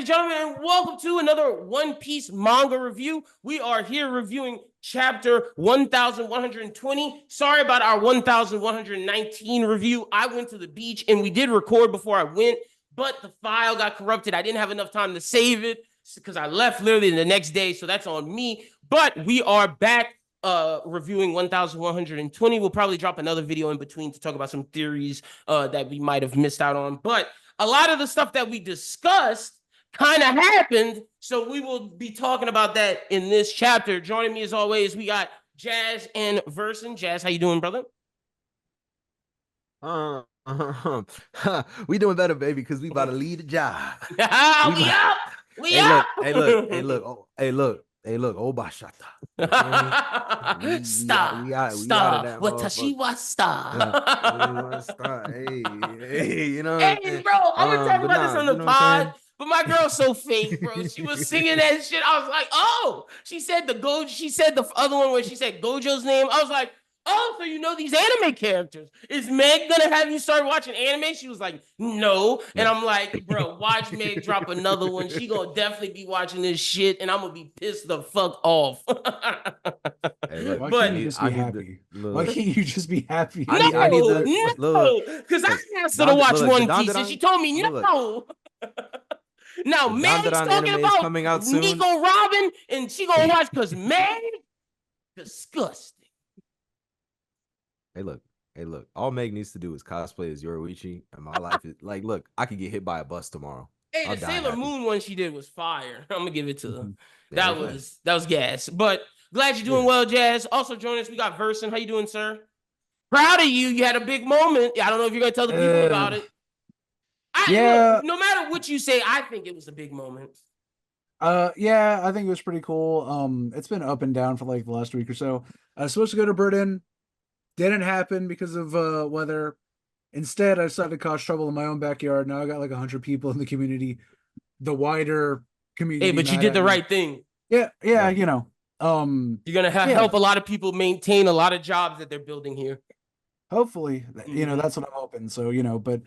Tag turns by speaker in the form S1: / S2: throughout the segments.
S1: gentlemen, and welcome to another One Piece manga review. We are here reviewing chapter 1120. Sorry about our 1119 review. I went to the beach and we did record before I went, but the file got corrupted. I didn't have enough time to save it because I left literally the next day, so that's on me. But we are back reviewing 1120. We'll probably drop another video in between to talk about some theories that we might have missed out on. But a lot of the stuff that we discussed kind of happened, so we will be talking about that in this chapter. Joining me as always, we got Jazz and Versen. Jazz, how you doing, brother?
S2: We doing better, baby, because we about to lead the job.
S1: we up! We up!
S2: Hey, look, Obashata.
S1: Stop. Watashi wa star.
S2: Hey, you know.
S1: Hey, bro, I'm gonna talk about this on the pod. But my girl's so fake, bro. She was singing that shit. I was like, oh, she said the other one where she said Gojo's name. I was like, oh, so you know these anime characters. Is Meg gonna have you start watching anime? She was like, no. And I'm like, bro, watch Meg drop another one. She gonna definitely be watching this shit, and I'm gonna be pissed the fuck off.
S3: Hey, look, why can't you just be happy? Why can't you just be happy?
S1: No, because I asked her to watch One Piece, and she told me no. Now Meg's talking about coming out soon. Nico Robin, and she gonna watch because Meg disgusting.
S2: Hey, look. All Meg needs to do is cosplay as Yoruichi, and my life is like, look, I could get hit by a bus tomorrow.
S1: Hey, the Sailor Moon one she did was fire. I'm gonna give it to them. That was gas. But glad you're doing well, Jazz. Also joining us, we got Versen. How you doing, sir? Proud of you. You had a big moment. I don't know if you're gonna tell the people about it. Look, no matter what you say, I think it was a big moment.
S3: Yeah, I think it was pretty cool. It's been up and down for like the last week or so. I was supposed to go to Berlin. Didn't happen because of weather. Instead, I decided to cause trouble in my own backyard. Now I got like 100 people in the community, the wider community.
S1: Hey, but you did the right thing.
S3: Yeah, you know.
S1: You're gonna help a lot of people maintain a lot of jobs that they're building here.
S3: Hopefully, you know, that's what I'm hoping. So, you know, but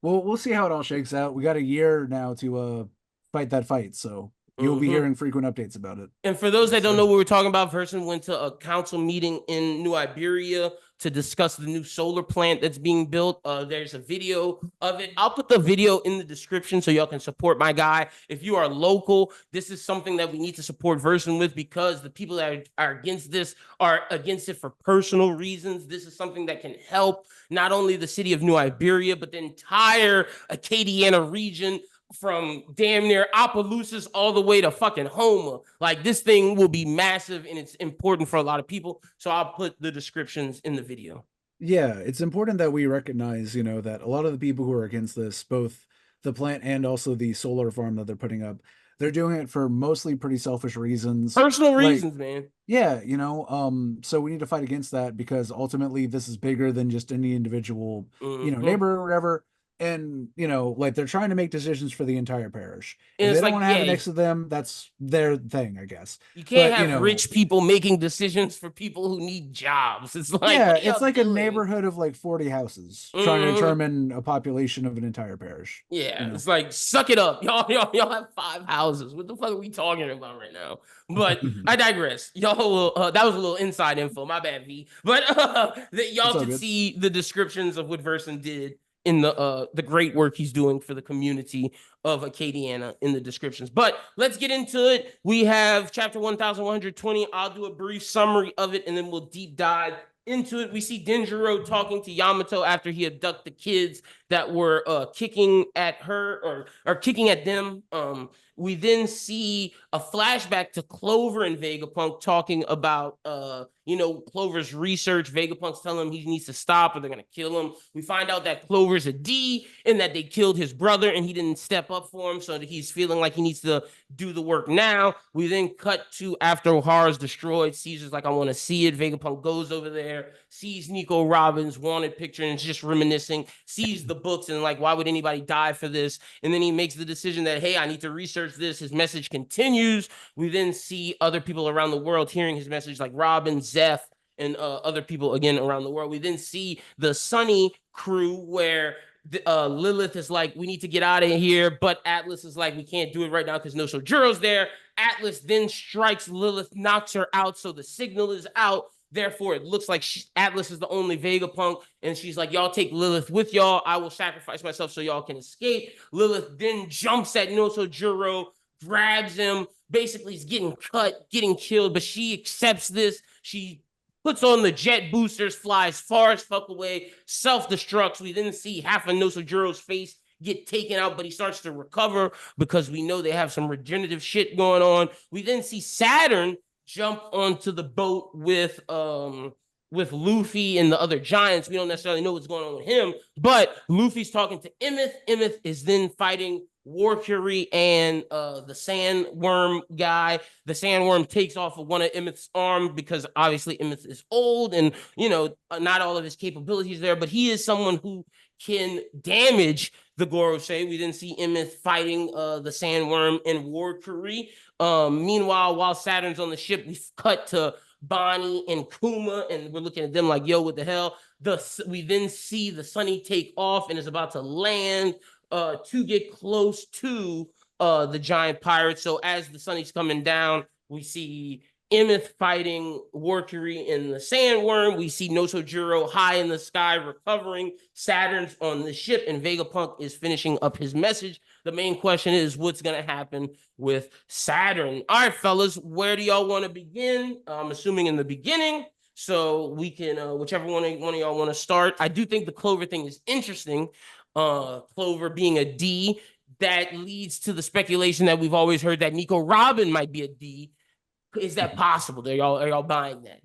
S3: we'll see how it all shakes out. We got a year now to fight that fight, so you'll be hearing frequent updates about it.
S1: And for those that don't know what we're talking about, Versen went to a council meeting in New Iberia to discuss the new solar plant that's being built. There's a video of it. I'll put the video in the description so y'all can support my guy. If you are local, this is something that we need to support Versen with, because the people that are against this are against it for personal reasons. This is something that can help not only the city of New Iberia, but the entire Acadiana region, from damn near Opelousas all the way to fucking Houma. Like, this thing will be massive, and it's important for a lot of people. So I'll put the descriptions in the video.
S3: Yeah, it's important that we recognize, you know, that a lot of the people who are against this, both the plant and also the solar farm that they're putting up, they're doing it for mostly pretty selfish reasons.
S1: Personal reasons, man.
S3: Yeah, you know, so we need to fight against that, because ultimately this is bigger than just any individual, you know, neighbor or whatever. And, you know, like, they're trying to make decisions for the entire parish. If they don't want to have it next to them, that's their thing, I guess.
S1: You can't have rich people making decisions for people who need jobs. It's like,
S3: it's like a neighborhood of like 40 houses trying to determine a population of an entire parish.
S1: Yeah, you know? It's like, suck it up. Y'all have 5 houses. What the fuck are we talking about right now? But I digress. Y'all, that was a little inside info. My bad, V. But y'all can see the descriptions of what Versen did in the great work he's doing for the community of Acadiana in the descriptions. But let's get into it. We have chapter 1120. I'll do a brief summary of it, and then we'll deep dive into it. We see Denjiro talking to Yamato after he abducted the kids that were kicking at her or kicking at them. We then see a flashback to Clover and Vegapunk talking about, Clover's research. Vegapunk's telling him he needs to stop or they're going to kill him. We find out that Clover's a D and that they killed his brother and he didn't step up for him, so that he's feeling like he needs to do the work now. We then cut to after O'Hara's destroyed. Caesar's like, I want to see it. Vegapunk goes over there, sees Nico Robin's wanted picture and is just reminiscing, sees the books and like, why would anybody die for this? And then he makes the decision that, hey, I need to research this. His message continues. We then see other people around the world hearing his message, like Robin, Zeph, and other people again around the world. We then see the Sunny crew, where Lilith is like, we need to get out of here, but Atlas is like, we can't do it right now because no Sojuro's there. Atlas then strikes Lilith, knocks her out, so the signal is out. Therefore, it looks like Atlas is the only Vegapunk, and she's like, y'all take Lilith with y'all. I will sacrifice myself so y'all can escape. Lilith then jumps at No Sojuro, grabs him, basically is getting cut, getting killed, but she accepts this. She puts on the jet boosters, flies far as fuck away, self-destructs. We then see half of No Sojuro's face get taken out, but he starts to recover because we know they have some regenerative shit going on. We then see Saturn jump onto the boat with Luffy and the other giants. We don't necessarily know what's going on with him, but Luffy's talking to Emeth. Emeth is then fighting Warcury and the sandworm guy. The sandworm takes off of one of Emeth's arms because obviously Emeth is old and, you know, not all of his capabilities there, but he is someone who can damage the Gorosei. We then see Emeth fighting the sandworm and Warcury. Meanwhile, while Saturn's on the ship, we cut to Bonnie and Kuma, and we're looking at them like, yo, what the hell? We then see the Sunny take off and is about to land to get close to the giant pirates. So as the Sunny's coming down, we see Emeth fighting Warcury and the sandworm. We see No Sojuro high in the sky recovering. Saturn's on the ship, and Vegapunk is finishing up his message. The main question is what's going to happen with Saturn. All right, fellas, where do y'all want to begin? I'm assuming in the beginning, so we can, whichever one of y'all want to start. I do think the Clover thing is interesting. Clover being a D, that leads to the speculation that we've always heard that Nico Robin might be a D. Is that possible? Are y'all buying that?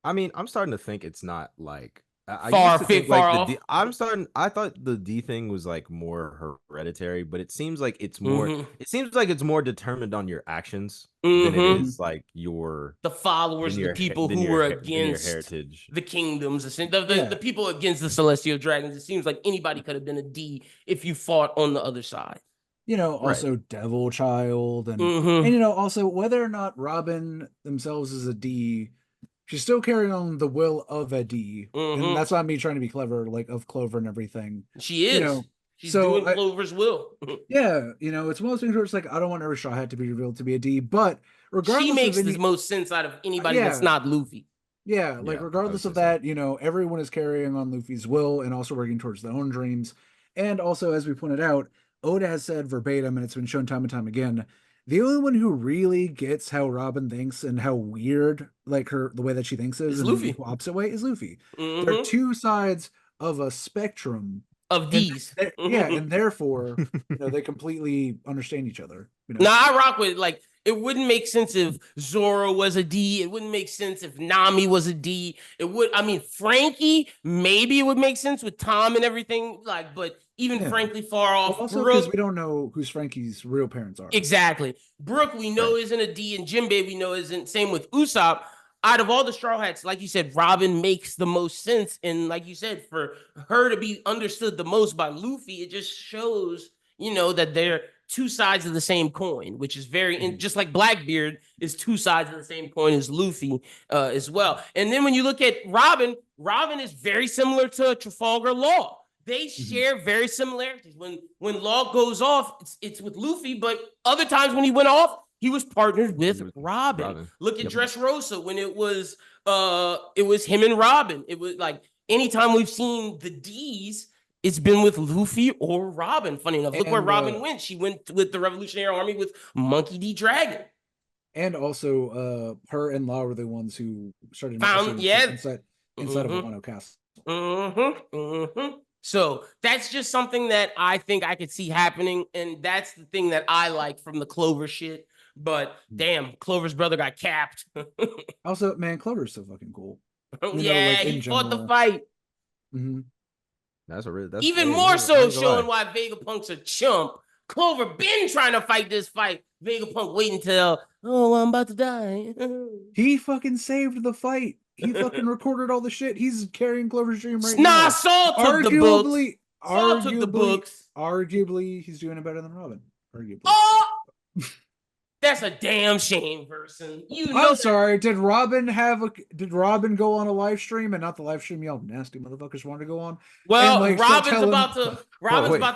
S2: I mean, I'm starting to think it's not like
S1: far off.
S2: I thought the D thing was like more hereditary, but it seems like it's more. It seems like it's more determined on your actions than it is like the
S1: followers, the people who were against
S2: heritage,
S1: the kingdoms, the people against the celestial dragons. It seems like anybody could have been a D if you fought on the other side.
S3: You know, also Devil Child, and you know, also whether or not Robin themselves is a D, she's still carrying on the will of a D, and that's not me trying to be clever, like of Clover and everything.
S1: She is. You know, she's doing Clover's will.
S3: Yeah, you know, it's one of those things where it's like I don't want every Straw Hat to be revealed to be a D, but regardless,
S1: she makes the most sense out of anybody that's not Luffy.
S3: Yeah, like regardless of that, you know, everyone is carrying on Luffy's will and also working towards their own dreams, and also as we pointed out, Oda has said verbatim, and it's been shown time and time again, the only one who really gets how Robin thinks and how weird, like the way that she thinks is
S1: Luffy.
S3: The opposite way is Luffy. There are two sides of a spectrum
S1: of D's.
S3: And therefore, you know, they completely understand each other. You know?
S1: Now I rock with like it wouldn't make sense if Zoro was a D. It wouldn't make sense if Nami was a D. It would. I mean, Frankie maybe it would make sense with Tom and everything. Like, but even frankly far off.
S3: Well, also because we don't know who Frankie's real parents are.
S1: Exactly. Brooke we know isn't a D, and Jinbei we know isn't. Same with Usopp. Out of all the Straw Hats, like you said, Robin makes the most sense. And like you said, for her to be understood the most by Luffy, it just shows, you know, that they're two sides of the same coin, which is very, just like Blackbeard is two sides of the same coin as Luffy as well. And then when you look at Robin, Robin is very similar to Trafalgar Law. They share very similarities. When Law goes off, it's with Luffy, but other times when he went off, he was partnered with Robin. Look at Dressrosa when it was him and Robin. It was like anytime we've seen the D's, it's been with Luffy or Robin. Funny enough, look where Robin went. She went with the Revolutionary Army with Monkey D. Dragon.
S3: And also, her and Law were the ones who started inside of Wano Castle.
S1: So that's just something that I think I could see happening, and that's the thing that I like from the Clover shit. But damn, Clover's brother got capped.
S3: Also, man, Clover's so fucking cool.
S1: He fought the fight.
S2: That's
S1: even more so showing why Vegapunk's a chump. Clover been trying to fight this fight. Vegapunk waiting till, I'm about to die.
S3: He fucking saved the fight. He fucking recorded all the shit. He's carrying Clover's dream right now.
S1: Saul took the books. Saul took the books.
S3: Arguably, he's doing it better than Robin. Arguably.
S1: Oh! That's a damn shame, Versen.
S3: I'm sorry. Did Robin go on a live stream and not the live stream y'all nasty motherfuckers wanted to go on?
S1: Well,
S3: and,
S1: Robin's about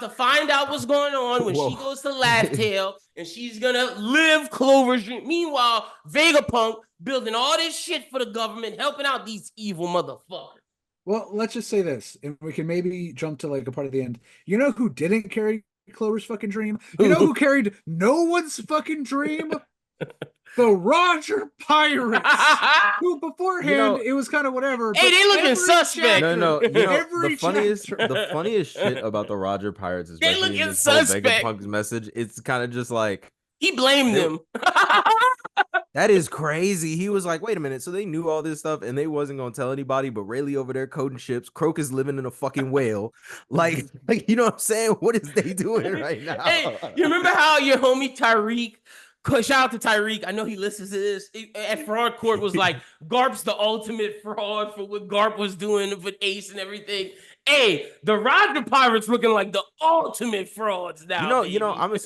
S1: to find out what's going on when she goes to Laugh Tale, and she's gonna live Clover's dream. Meanwhile, Vegapunk building all this shit for the government, helping out these evil motherfuckers.
S3: Well, let's just say this, and we can maybe jump to like a part of the end. You know who didn't carry Clover's fucking dream? You know who carried no one's fucking dream? The Roger Pirates, who beforehand it was kind of whatever.
S1: Hey, they looking suspect.
S2: No. You know, the funniest shit about the Roger Pirates is
S1: they looking suspect.
S2: Vegapunk's message. It's kind of just like
S1: he blamed them.
S2: That is crazy. He was like, wait a minute. So they knew all this stuff and they wasn't going to tell anybody, but Rayleigh over there coding ships. Croak is living in a fucking whale. Like, you know what I'm saying? What is they doing right now?
S1: Hey, you remember how your homie Tyreek, shout out to Tyreek, I know he listens to this, at Fraud Court was like, Garp's the ultimate fraud for what Garp was doing with Ace and everything. Hey, the Roger Pirates looking like the ultimate frauds now.
S2: You know, I'm gonna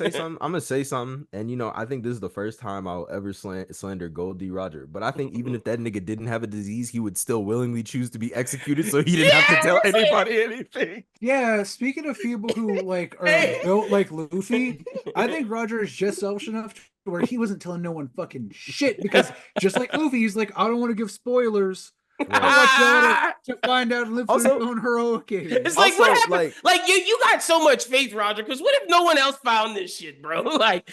S2: say something, and I think this is the first time I'll ever slander Gold D Roger. But I think even if that nigga didn't have a disease, he would still willingly choose to be executed, so he didn't have to tell anybody anything.
S3: Yeah, speaking of people who like are built like Luffy, I think Roger is just selfish enough where he wasn't telling no one fucking shit because just like Luffy, he's like, I don't want to give spoilers. Right. I want y'all to find out and live through on her okay.
S1: It's like, what happened? Like you got so much faith, Roger, because what if no one else found this shit, bro? Like,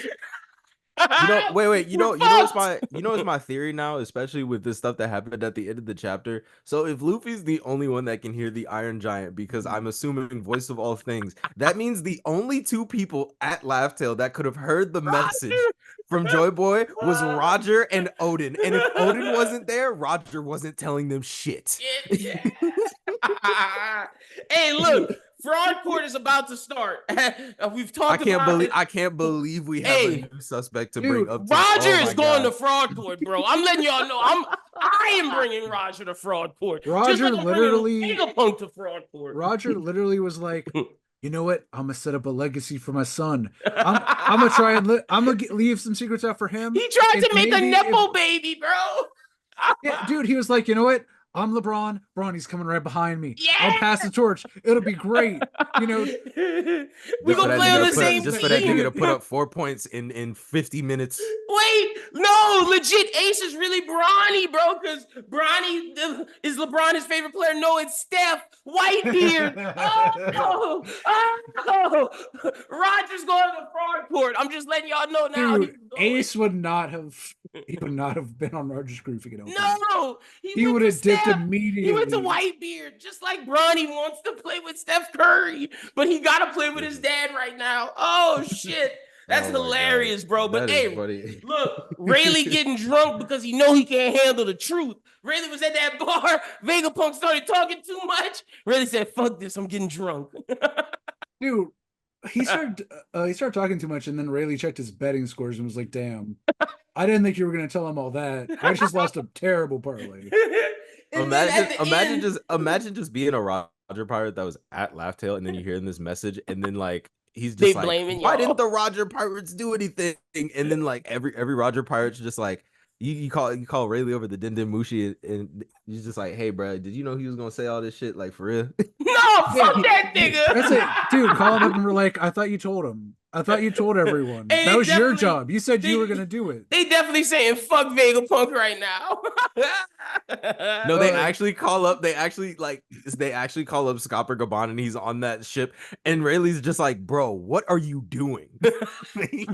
S2: wait. You know what's my theory now, especially with this stuff that happened at the end of the chapter. So if Luffy's the only one that can hear the Iron Giant, because I'm assuming voice of all things, that means the only two people at Laugh Tale that could have heard the message from Joy Boy was Roger and Odin. And if Odin wasn't there, Roger wasn't telling them shit.
S1: Yeah. Hey, look, Fraud Court is about to start. We've talked
S2: I can't believe we have a new suspect to bring up.
S1: Roger is going to Fraud Court, bro. I'm letting y'all know. I am bringing Roger to Fraud Court.
S3: Roger literally
S1: Vegapunk to Fraud Court.
S3: Roger literally was like, you know what? I'm gonna set up a legacy for my son. I'm gonna try and I'm gonna leave some secrets out for him.
S1: He tried to make a Nepo baby, bro.
S3: Yeah, dude. He was like, you know what? I'm LeBron. Bronny's coming right behind me.
S1: Yeah!
S3: I'll pass the torch. It'll be great.
S1: We gonna play on the same team.
S2: Just for that nigga to put up 4 points in 50 minutes.
S1: Wait, no, legit. Ace is really Bronny, bro. Because Bronny is LeBron his favorite player. No, it's Steph Whitebeard. Roger's going to Fraud Court. I'm just letting y'all know now.
S3: Dude, Ace would not have. He would not have been on Roger's crew if he could open.
S1: No,
S3: he would have dipped immediately.
S1: He went to Whitebeard, just like Bronny wants to play with Steph Curry, but he got to play with his dad right now. Oh shit, that's hilarious, bro. But hey, look, Rayleigh getting drunk because he know he can't handle the truth. Rayleigh was at that bar. Vegapunk started talking too much. Rayleigh said, "Fuck this, I'm getting drunk."
S3: Dude, he started talking too much, and then Rayleigh checked his betting scores and was like, "Damn." I didn't think you were going to tell him all that. I just lost a terrible parlay.
S2: Imagine just being a Roger Pirate that was at Laugh Tale, and then you hear this message, and then like he's just like, why didn't the Roger Pirates do anything? And then like every Roger Pirate's just like, you call Rayleigh over the Din Din Mushi, and he's just like, hey, bro, did you know he was gonna say all this shit? Like, for real?
S1: No, fuck that nigga.
S3: That's it, dude. Call him up and we're like, I thought you told him. I thought you told everyone. Hey, that was your job. You said you were gonna do it.
S1: They definitely saying fuck Vegapunk right now.
S2: No, they actually call up. They actually call up Scopper Gaban, and he's on that ship. And Rayleigh's just like, bro, what are you doing in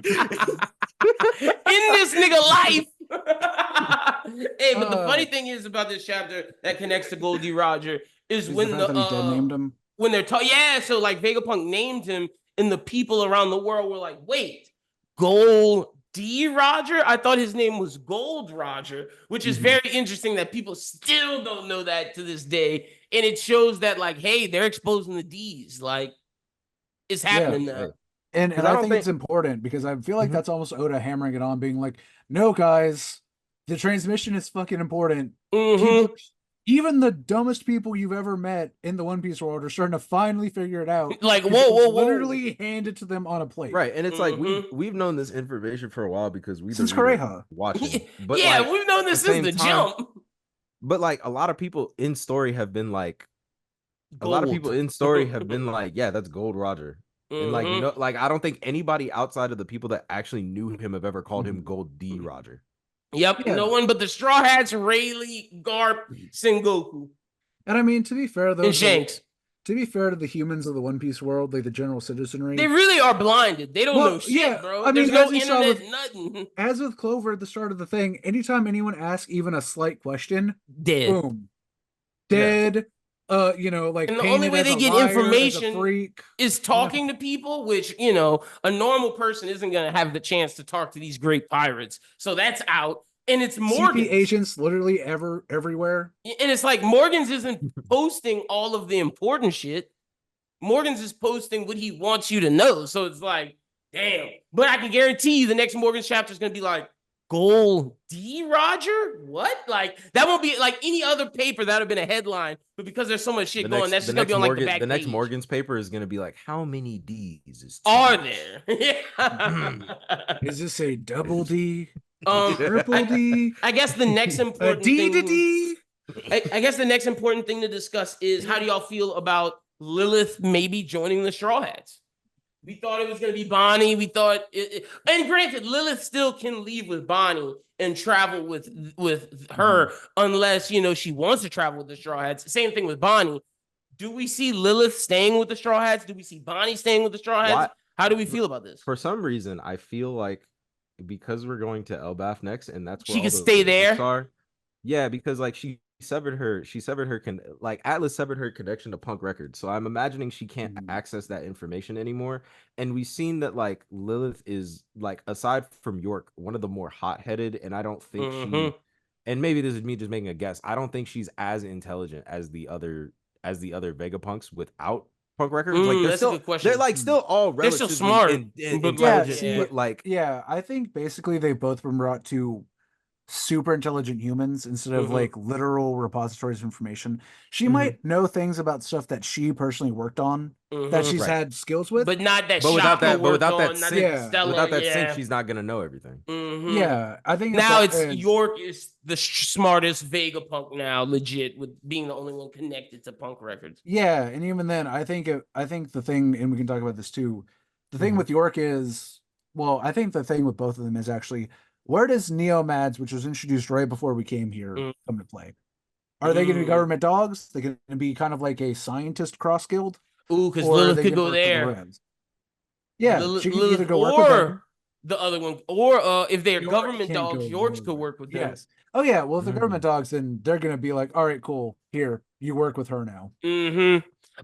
S1: this nigga life? Hey, but the funny thing is about this chapter that connects to Goldie Roger is when
S3: named him.
S1: When they're talking, so like Vegapunk named him. And the people around the world were like, wait, Gold D Roger? I thought his name was Gold Roger, which is very interesting that people still don't know that to this day. And it shows that, like, hey, they're exposing the D's. Like, it's happening now.
S3: And I think it's important because I feel like that's almost Oda hammering it on, being like, no, guys, the transmission is fucking important. Even the dumbest people you've ever met in the One Piece world are starting to finally figure it out.
S1: Like, whoa.
S3: Literally handed to them on a plate.
S2: Right, and it's like we've known this information for a while because we
S3: since Koreha
S2: watching. But
S1: yeah,
S2: like,
S1: we've known this since the jump.
S2: But like a lot of people in story have been like,
S1: Gold.
S2: a lot of people in story have been like, yeah, that's Gold Roger. And like no, like I don't think anybody outside of the people that actually knew him have ever called him Gold D Roger.
S1: Yep, no one but the Straw Hats, Rayleigh, Garp, Sengoku.
S3: And I mean, to be fair though,
S1: and Shanks.
S3: To be fair to the humans of the One Piece world, like the general citizenry,
S1: they really are blinded. They don't know shit, bro. I mean, there's no internet, nothing.
S3: As with Clover at the start of the thing, anytime anyone asks even a slight question,
S1: dead.
S3: Boom. Dead. Yeah. Like,
S1: and the only way they get information is talking to people, which, a normal person isn't going to have the chance to talk to these great pirates. So that's out. And it's Morgan.
S3: CP agents literally everywhere.
S1: And it's like Morgan's isn't posting all of the important shit. Morgan's is posting what he wants you to know. So it's like, damn. But I can guarantee you the next Morgan's chapter is going to be like, Gold D Roger? What? Like, that won't be like any other paper that would have been a headline, but because there's so much shit going, that's just gonna be on like the back page.
S2: The next Morgan's paper is gonna be like, how many D's
S1: are there?
S3: Is this a double D? Triple D?
S1: I guess the next important
S3: D to D.
S1: I guess the next important thing to discuss is how do y'all feel about Lilith maybe joining the Straw Hats? We thought it was going to be Bonnie. We thought, and granted, Lilith still can leave with Bonnie and travel with her unless, she wants to travel with the Straw Hats. Same thing with Bonnie. Do we see Lilith staying with the Straw Hats? Do we see Bonnie staying with the Straw Hats? What? How do we feel about this?
S2: For some reason, I feel like because we're going to Elbaf next, and that's where
S1: she can stay there.
S2: Yeah, because like Atlas severed her connection to Punk Records. So I'm imagining she can't access that information anymore. And we've seen that like Lilith is like, aside from York, one of the more hot-headed, and I don't think she, and maybe this is me just making a guess, I don't think she's as intelligent as the other Vegapunks without Punk Records. Like
S1: that's a good question.
S2: They're like still all relatively
S1: they're still smart
S2: and intelligent, but like
S3: I think basically they've both been brought to super intelligent humans instead of like literal repositories of information. She might know things about stuff that she personally worked on that she's had skills with,
S1: but not that.
S2: But without that
S1: sync,
S2: she's not gonna know everything.
S3: Yeah, I think
S1: now York is the smartest Vegapunk now, legit, with being the only one connected to Punk Records.
S3: Yeah, and even then, I think the thing, and we can talk about this too. The thing with York is, well, I think the thing with both of them is actually, where does Neomads, which was introduced right before we came here, come to play? Are they going to be government dogs? They're going to be kind of like a scientist cross guild?
S1: Ooh, because Lilith could go there.
S3: Yeah, she can either go work with them.
S1: The other one, or if they're government dogs, Yorks could work with them.
S3: Yes. Oh yeah, well if they're government dogs, then they're going to be like, all right, cool, here, you work with her now.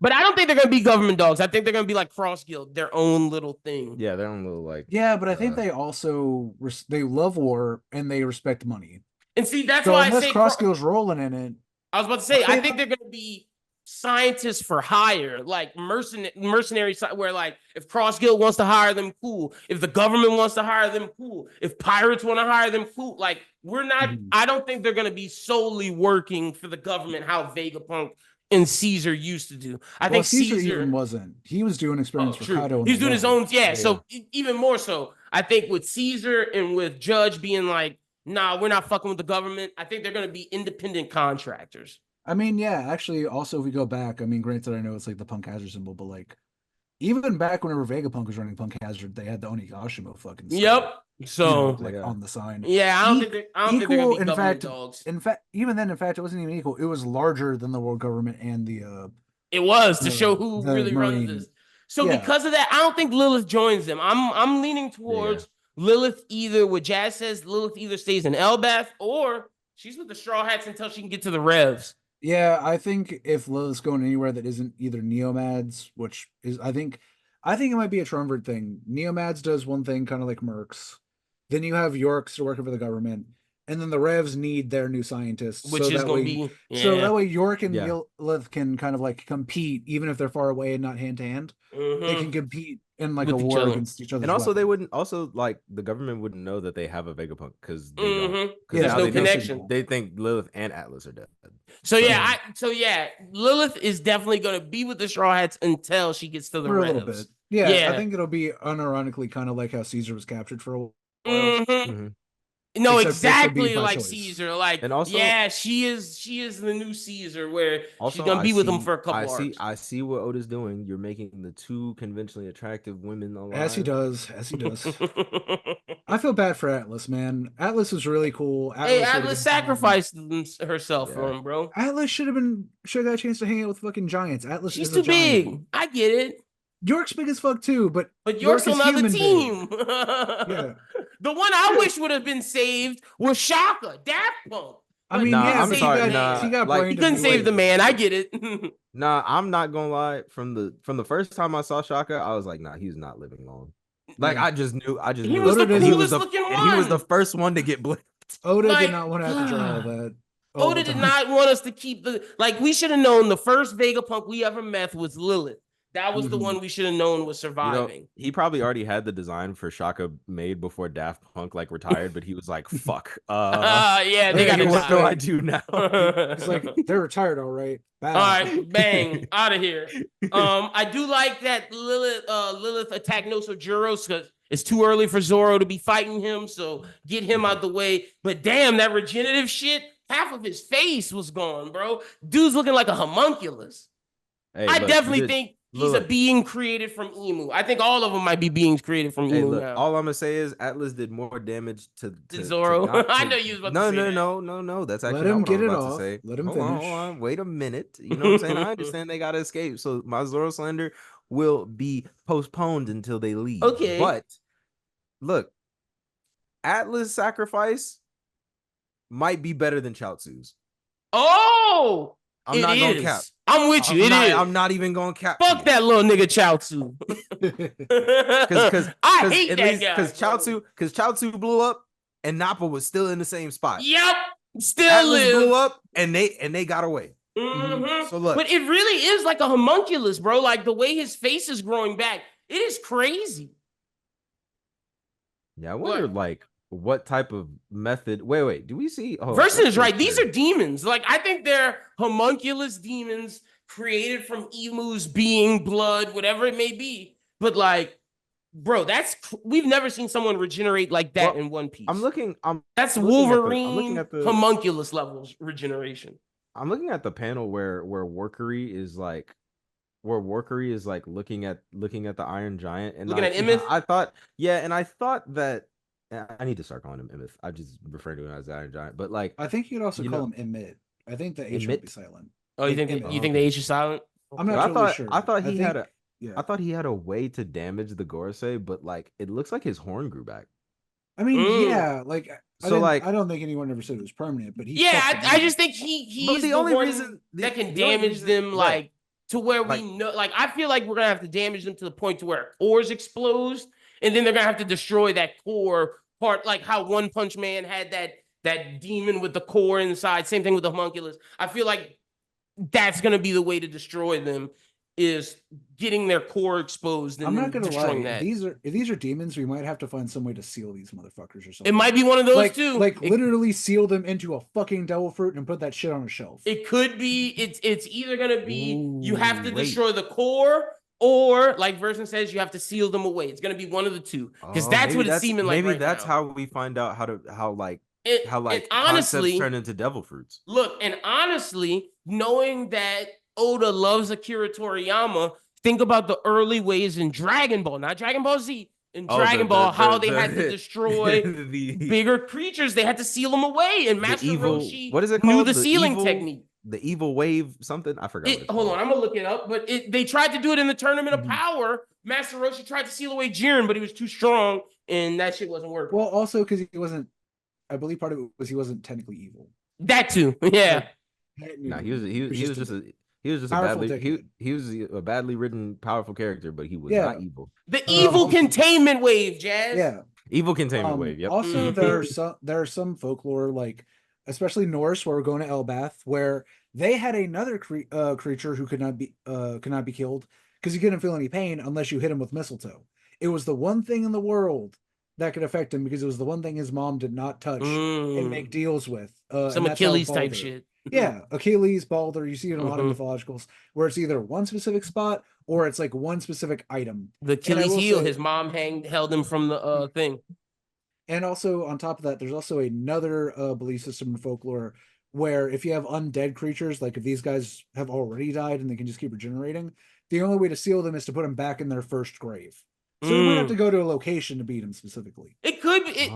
S1: But I don't think they're going to be government dogs. I think they're going to be like Cross Guild, their own little thing.
S2: Yeah, their own little like.
S3: Yeah, but I think they also they love war and they respect money.
S1: And see, that's why I say
S3: Cross Guild's rolling in it.
S1: I was about to say, I think they're going to be scientists for hire, like mercenary, where like if Cross Guild wants to hire them, cool. If the government wants to hire them, cool. If pirates want to hire them, cool. Like we're not. I don't think they're going to be solely working for the government how Vegapunk and Caesar used to do. I think Caesar
S3: even wasn't. He was doing experiments for Kaido.
S1: He's doing his own. Yeah. So even more so, I think with Caesar and with Judge being like, nah, we're not fucking with the government. I think they're going to be independent contractors.
S3: I mean, yeah, actually, also, if we go back, I mean, granted, I know it's like the Punk Hazard symbol, but like, even back whenever Vegapunk was running Punk Hazard, they had the Onigashima fucking stuff.
S1: Yep. So,
S3: like on the sign.
S1: Yeah, I don't think they're going to be government dogs.
S3: In fact, even then, it wasn't even equal. It was larger than the world government and the.
S1: It was to show who really runs this. So because of that, I don't think Lilith joins them. I'm leaning towards Lilith either. What Jazz says, Lilith either stays in Elbaf or she's with the Straw Hats until she can get to the Revs.
S3: Yeah, I think if Lilith's going anywhere that isn't either Neomads, which is I think it might be a Triumvirate thing. Neomads does one thing, kind of like Mercs. Then you have Yorks to working for the government, and then the Revs need their new scientists,
S1: which is going to be
S3: so that way York and Lilith can kind of like compete, even if they're far away and not hand to hand. They can compete in like
S1: With
S3: a
S1: each
S3: war
S1: other.
S3: against each other.
S2: And also, they wouldn't. Also, like the government wouldn't know that they have a Vegapunk because they don't.
S1: Mm-hmm.
S2: Because
S1: There's
S2: now
S1: no
S2: they
S1: connection.
S2: They think Lilith and Atlas are dead.
S1: So yeah, Lilith is definitely gonna be with the Straw Hats until she gets to the
S3: for a
S1: Revs.
S3: little bit. Yeah, I think it'll be unironically kind of like how Caesar was captured for a while.
S1: Mm-hmm. No,
S3: Except this will be
S1: exactly
S3: by
S1: like
S3: choice.
S1: Caesar. Like,
S2: And also,
S1: yeah, she is the new Caesar where
S2: also,
S1: she's gonna be with him for a couple arcs.
S2: I see what Oda's doing. You're making the two conventionally attractive women alive.
S3: As he does. I feel bad for Atlas, man. Atlas was really cool.
S1: Atlas sacrificed herself for him, bro.
S3: Atlas should have got a chance to hang out with fucking giants. Atlas
S1: She's
S3: is
S1: too
S3: a giant.
S1: big. I get it.
S3: York's big as fuck too, but
S1: York's on the other team.
S3: Yeah.
S1: The one I wish would have been saved was Shaka, Daft Punk.
S3: I mean,
S2: I'm sorry.
S1: He couldn't save the man. I get it.
S2: I'm not gonna lie. From the first time I saw Shaka, I was like, nah, he's not living long. Like I just knew.
S1: He was the coolest looking one.
S2: He was the first one to get blipped.
S3: Oda did not want to have to draw all that.
S1: Oda did not want us to keep we should have known the first Vegapunk we ever met was Lilith. That was the one we should have known was surviving.
S2: He probably already had the design for Shaka made before Daft Punk retired, but he was like, "Fuck,
S1: yeah, they got
S2: what do I do now?"
S3: It's like they're retired, all right.
S1: All right, bang, out of here. I do like that Lilith attacked Nosojuros because it's too early for Zoro to be fighting him, so get him out the way. But damn, that regenerative shit, half of his face was gone, bro. Dude's looking like a homunculus.
S2: Hey,
S1: I definitely think he's a being created from Emu. I think all of them might be beings created from Emu now.
S2: All I'm gonna say is Atlas did more damage to
S1: Zoro. I know you was about to say
S2: No. That's actually
S3: let him get it
S2: off.
S3: Let him
S2: finish. Hold on. Wait a minute. You know what I'm saying? I understand they gotta escape, so my Zoro slander will be postponed until they leave.
S1: Okay,
S2: but look, Atlas sacrifice might be better than Chaozu's.
S1: Oh,
S2: I'm not gonna cap.
S1: I'm with you.
S2: I'm not even gonna cap.
S1: Fuck that little nigga Chaozu. Because I hate that guy.
S2: Because Chaozu blew up and Nappa was still in the same spot.
S1: Yep, still
S2: blew up and they got away.
S1: Mm-hmm.
S2: So look,
S1: but it really is like a homunculus, bro. Like the way his face is growing back, it is crazy.
S2: Yeah, I wonder what type of method. Wait, do we see?
S1: Versen is right. These are demons. Like I think they're homunculus demons created from Emu's being, blood, whatever it may be. But like, bro, we've never seen someone regenerate like that in One Piece. That's Wolverine homunculus levels regeneration.
S2: I'm looking at the panel where Workery is like looking at the Iron Giant and
S1: looking at Emeth.
S2: I thought that. I need to start calling him Emeth. I just refer to him as Iron Giant, but like
S3: I think you could also call him Emeth. I think the H will be silent.
S1: Oh, you think the H is silent?
S3: I'm not totally sure.
S2: I thought he had a way to damage the Gorosei, but like it looks like his horn grew back.
S3: I mean, yeah, like I don't think anyone ever said it was permanent, but
S1: I just think he's the only reason that can damage them, like to where we know. Like I feel like we're gonna have to damage them to the point to where cores exposed, and then they're gonna have to destroy that core part, like how One Punch Man had that demon with the core inside. Same thing with the homunculus. I feel like that's gonna be the way to destroy them, is getting their core exposed and
S3: I'm not gonna lie.
S1: that.
S3: If these are demons, we might have to find some way to seal these motherfuckers or something.
S1: It might be one of those too.
S3: Like literally seal them into a fucking devil fruit and put that shit on a shelf.
S1: It could be. It's either gonna be you have to destroy the core, or like Versen says, you have to seal them away. It's gonna be one of the two, because that's what it's seeming like.
S2: Maybe that's how we find out how honestly concepts turn into devil fruits.
S1: Look, and honestly, knowing that Oda loves Akira Toriyama, think about the early ways in Dragon Ball, not Dragon Ball Z. In Dragon Ball, how they had to destroy bigger creatures. They had to seal them away. And Master Roshi knew the sealing technique.
S2: The evil wave something. I forgot.
S1: Hold on, I'm going to look it up. But they tried to do it in the Tournament of Power. Master Roshi tried to seal away Jiren, but he was too strong. And that shit wasn't working.
S3: Well, also because he wasn't, I believe part of it was he wasn't technically evil.
S1: That too, yeah.
S2: No, he was just a badly written, powerful character, but he was not evil.
S1: The evil containment wave, Jazz.
S3: Yeah,
S2: evil containment wave. Yep.
S3: Also, there are some folklore, like especially Norse, where we're going to Elbath, where they had another creature who could not be killed, because he couldn't feel any pain unless you hit him with mistletoe. It was the one thing in the world that could affect him because it was the one thing his mom did not touch and make deals with.
S1: Some Achilles type shit.
S3: Yeah, Achilles, Balder, you see it in a lot of mythologicals where it's either one specific spot or it's like one specific item.
S1: The Achilles heel, his mom held him from the thing.
S3: And also on top of that, there's also another belief system in folklore where if you have undead creatures, like if these guys have already died and they can just keep regenerating, the only way to seal them is to put them back in their first grave. So we might have to go to a location to beat him specifically.
S1: It could be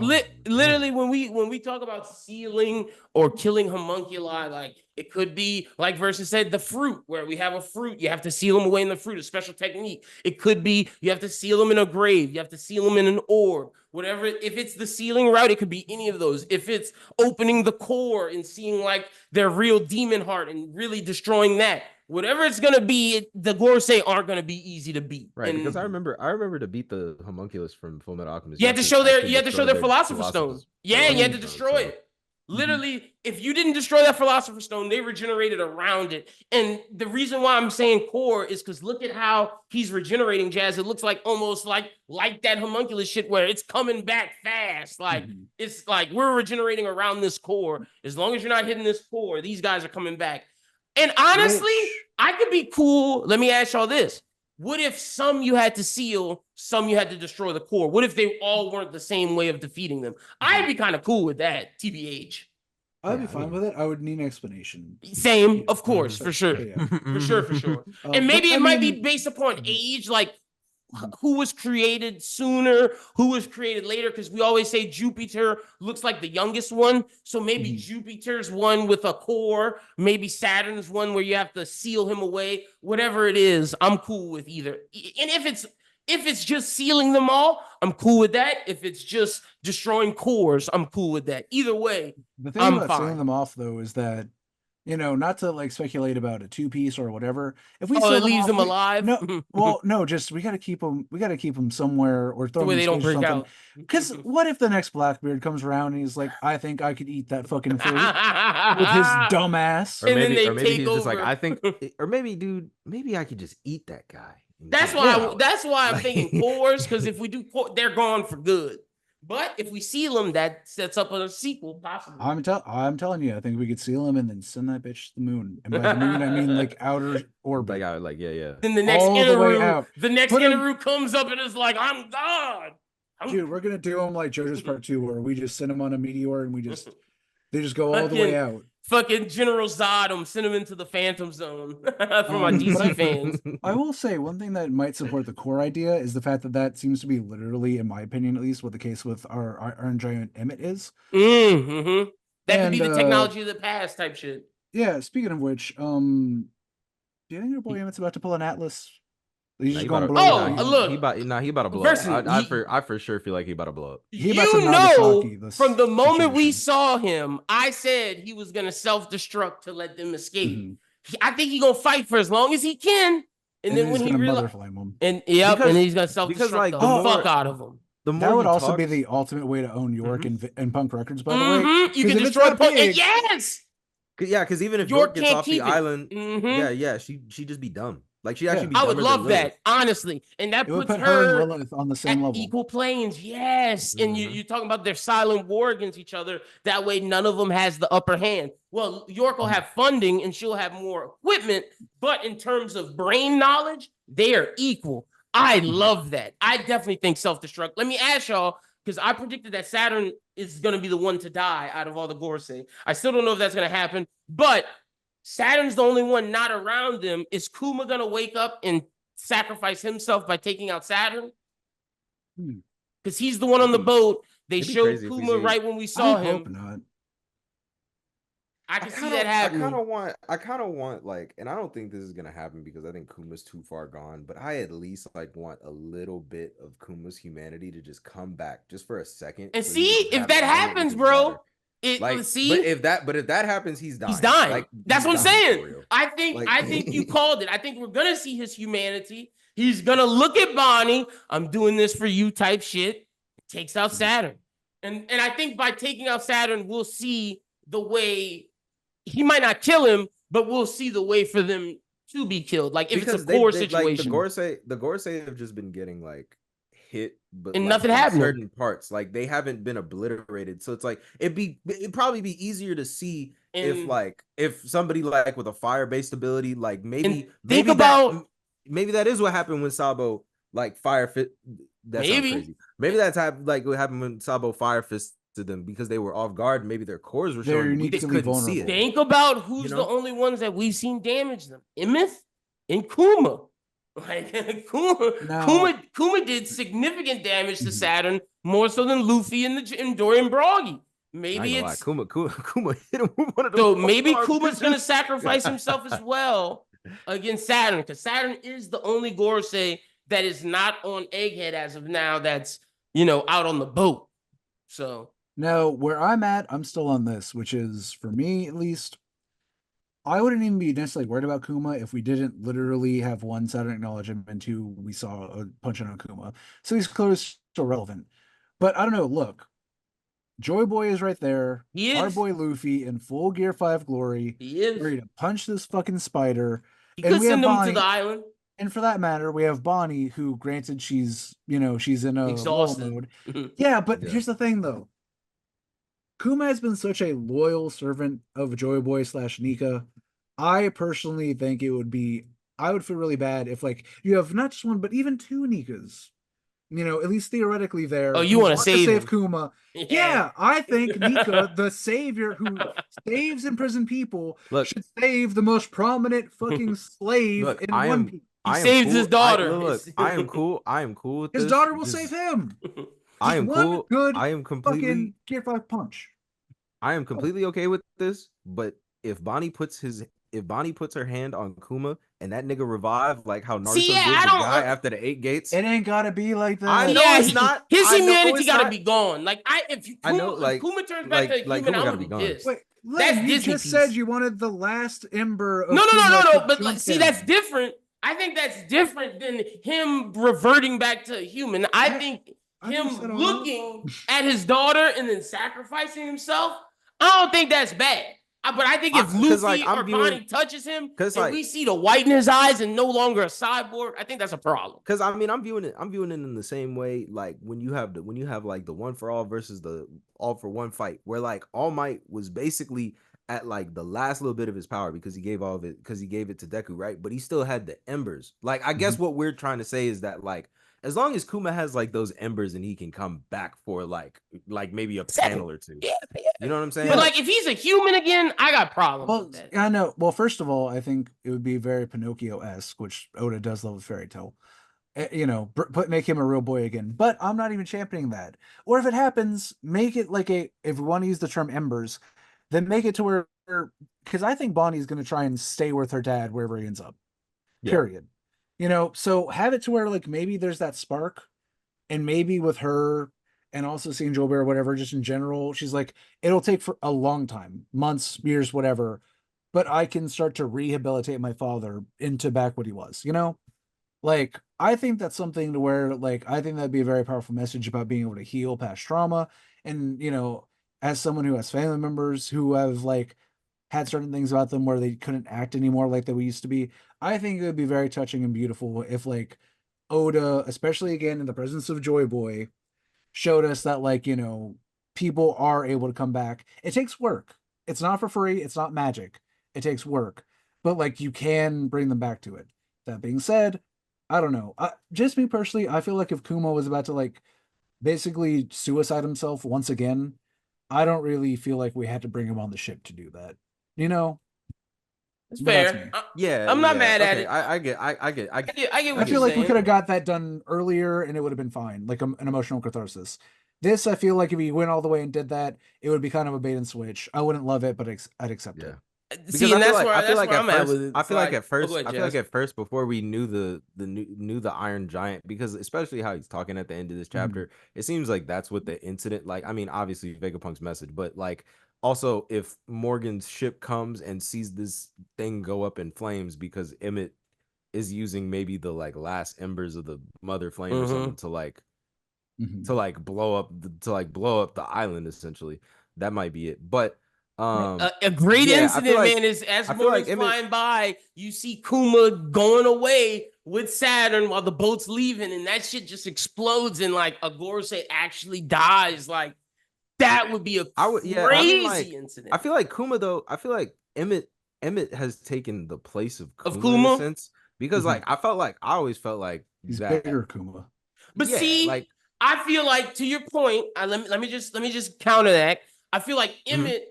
S1: literally when we talk about sealing or killing homunculi, like it could be like Versen said, the fruit, where we have a fruit, you have to seal them away in the fruit, a special technique. It could be you have to seal them in a grave, you have to seal them in an orb, whatever. If it's the sealing route, it could be any of those. If it's opening the core and seeing like their real demon heart and really destroying that. Whatever it's gonna be, the Gorosei aren't gonna be easy to beat.
S2: Right, because I remember to beat the homunculus from Fullmetal Alchemist.
S1: You had to show their Philosopher's Stone. Yeah, you had to destroy it. Literally, if you didn't destroy that Philosopher's Stone, they regenerated around it. And the reason why I'm saying core is because look at how he's regenerating, Jazz. It looks like almost like that homunculus shit where it's coming back fast. Like it's like we're regenerating around this core. As long as you're not hitting this core, these guys are coming back. And honestly, I could be cool. Let me ask y'all this. What if some you had to seal, some you had to destroy the core? What if they all weren't the same way of defeating them? I'd be kind of cool with that, TBH.
S3: I'd be fine with it. I would need an explanation.
S1: Same, of course, for sure. For sure. And maybe it might be based upon age, like who was created sooner, who was created later, because we always say Jupiter looks like the youngest one. So maybe Jupiter's one with a core, maybe Saturn's one where you have to seal him away. Whatever it is, I'm cool with either. And if it's just sealing them all, I'm cool with that. If it's just destroying cores, I'm cool with that. Either way,
S3: the thing about sealing them off though is that, you know, not to like speculate about a 2-piece or whatever. If we
S1: it leaves them alive.
S3: No, just we got to keep them. We got to keep them somewhere or throw them in
S1: they don't break out.
S3: Because what if the next Blackbeard comes around and he's like, I think I could eat that fucking food with his dumb ass.
S2: Or maybe he's just like, I think, or maybe, dude, maybe I could just eat that guy.
S1: That's why I'm thinking cores, because if we do core, they're gone for good. But if we seal them, that sets up a sequel, possibly.
S3: I'm telling you, I think we could seal him and then send that bitch to the moon. And by the moon, I mean like outer orbit.
S2: Yeah.
S1: Then the next Inaru comes up and is like, I'm God.
S3: Dude, we're gonna do him like JoJo's Part 2, where we just send him on a meteor and they just go all the way out.
S1: Fucking General Zod send him into the Phantom Zone for my DC fans.
S3: I will say one thing that might support the core idea is the fact that seems to be literally, in my opinion at least, what the case with our Iron Giant Emeth is.
S1: That could be the technology of the past type shit.
S3: Yeah, speaking of which, do you think your boy Emeth's about to pull an Atlas? He's just going to blow up.
S1: Look.
S2: He about to blow
S1: Versen,
S2: up. I for sure feel like he about to blow up.
S1: From the moment we saw him, I said he was going to self-destruct to let them escape. I think he's going to fight for as long as he can. And then when he realizes, and he's going to self-destruct the fuck out of him.
S3: That would also be the ultimate way to own York and Punk Records, by the way.
S1: You can destroy Punk. Yes!
S2: Yeah, because even if York gets off the island, she'd just be dumb. Like she actually,
S1: I would love that, honestly, and that puts her
S3: and Lilith on the same level,
S1: equal planes. Yes, and you're talking about their silent war against each other. That way, none of them has the upper hand. Well, York will have funding and she'll have more equipment, but in terms of brain knowledge, they are equal. I love that. I definitely think self-destruct. Let me ask y'all, because I predicted that Saturn is going to be the one to die out of all the Gorosei. I still don't know if that's going to happen, but Saturn's the only one not around them. Is Kuma going to wake up and sacrifice himself by taking out Saturn? Because he's the one on the boat. They showed Kuma right when we saw him.
S3: Hope not.
S1: I can see that happening.
S2: I kind of want like, and I don't think this is gonna happen because I think Kuma's too far gone. But I at least like want a little bit of Kuma's humanity to just come back just for a second.
S1: And see if that happens, bro.
S2: But if that happens, he's dying.
S1: He's dying. Like, that's what I'm saying. I think you called it. I think we're gonna see his humanity. He's gonna look at Bonnie. I'm doing this for you type shit. Takes out Saturn. And I think by taking out Saturn, we'll see the way he might not kill him, but we'll see the way for them to be killed. Like if
S2: because
S1: it's a core
S2: they like
S1: situation,
S2: the Gorsei have just been getting like hit, but
S1: and
S2: like
S1: nothing
S2: in
S1: happened.
S2: certain parts, like they haven't been obliterated. So it's like it'd probably be easier to see if somebody like with a fire based ability, like maybe that is what happened when Sabo like fire fit. That sounds crazy. Maybe that's like what happened when Sabo fire fisted them because they were off guard. Maybe their cores were showing. We just couldn't see it.
S1: Think about who's the only ones that we've seen damage them: Emeth and Kuma. Like Kuma did significant damage to Saturn, more so than Luffy and Dorian Broggy. Maybe it's
S2: Kuma hit him with one of
S1: so maybe Kuma's gonna sacrifice himself as well against Saturn, because Saturn is the only Gorosei that is not on Egghead as of now. That's out on the boat. So
S3: now where I'm at, I'm still on this, which is for me at least. I wouldn't even be necessarily worried about Kuma if we didn't literally have one, Saturn acknowledge him, and two, we saw a punch on Kuma. So he's clearly still relevant. But I don't know. Look, Joy Boy is right there.
S1: He is.
S3: Our boy Luffy in full Gear 5 glory.
S1: He is
S3: ready to punch this fucking spider.
S1: He could send him to the island.
S3: And for that matter, we have Bonnie, who granted she's in a
S1: exhausted
S3: mode. Yeah, but here's the thing though. Kuma has been such a loyal servant of Joy Boy / Nika. I personally think I would feel really bad if like you have not just one, but even two Nikas. At least theoretically there.
S1: Oh, you want to save
S3: Kuma. Yeah, I think Nika, the savior who saves imprisoned people, should save the most prominent fucking slave in One Piece.
S1: He saves his daughter.
S2: I am cool. I am cool with
S3: his
S2: this.
S3: daughter will save him.
S2: I am cool.
S3: Good
S2: I am completely
S3: fucking Gear 5 punch.
S2: I am completely okay with this, but if Bonnie puts her hand on Kuma and that nigga revive like how Naruto did the guy after the 8 gates,
S3: it ain't gotta be like that.
S2: I know it's not.
S1: His humanity gotta be gone. Like if Kuma turns back to human, I'm gonna be pissed.
S3: Wait, that's you just said you wanted the last ember of
S1: no. But see, that's different. I think that's different than him reverting back to human. I think him looking at his daughter and then sacrificing himself, I don't think that's bad. But I think if Luffy or Bonnie touches him and we see the white in his eyes and no longer a cyborg, I think that's a problem.
S2: Because I mean, I'm viewing it in the same way. Like when you have like the one for all versus the all for one fight, where like All Might was basically at like the last little bit of his power because he gave it to Deku, right? But he still had the embers. Like I guess what we're trying to say is that like as long as Kuma has like those embers and he can come back for like maybe a panel or two. Yeah. You know what I'm saying?
S1: But like if he's a human again, I got problems with that.
S3: I know. Well, first of all, I think it would be very Pinocchio-esque, which Oda does love a fairy tale. Make him a real boy again. But I'm not even championing that. Or if it happens, make it like if we want to use the term embers, then make it to where, because I think Bonnie's going to try and stay with her dad wherever he ends up. Yeah. Period. So have it to where like maybe there's that spark, and maybe with her and also seeing Joe Bear or whatever, just in general, she's like, it'll take for a long time, months, years, whatever, but I can start to rehabilitate my father into back what he was, Like, I think that's something to where, like, I think that'd be a very powerful message about being able to heal past trauma. And, as someone who has family members who have, like, had certain things about them where they couldn't act anymore like they used to be, I think it would be very touching and beautiful if, like, Oda, especially again in the presence of Joy Boy, showed us that, like, people are able to come back. It takes work. It's not for free. It's not magic. It takes work. But, like, you can bring them back to it. That being said, I don't know. Just me personally, I feel like if Kuma was about to, like, basically suicide himself once again, I don't really feel like we had to bring him on the ship to do that.
S1: It's fair. I'm not mad at it.
S2: I get what
S3: I feel like we could have got that done earlier and it would have been fine, like an emotional catharsis. This, I feel like if he went all the way and did that, it would be kind of a bait and switch. I wouldn't love it, but I'd accept it.
S1: See, and that's where I'm at with it.
S2: I feel like at first, before we knew the Iron Giant, because especially how he's talking at the end of this chapter, it seems like that's what the incident. Like, I mean, obviously Vegapunk's message, but like also if Morgan's ship comes and sees this thing go up in flames because Emmet is using maybe the like last embers of the mother flame or something to blow up the island, essentially, that might be it. But
S1: A great incident,
S2: like,
S1: man, is as Morgan's flying by, you see Kuma going away with Saturn while the boat's leaving, and that shit just explodes, and like a Gorosei actually dies. Like that would be a crazy incident.
S2: I feel like Kuma though. I feel like Emmet has taken the place of Kuma,
S1: in
S2: a sense, because like I always felt like
S3: he's bigger Kuma.
S1: But see, like I feel like, to your point, let me just counter that. I feel like Emmet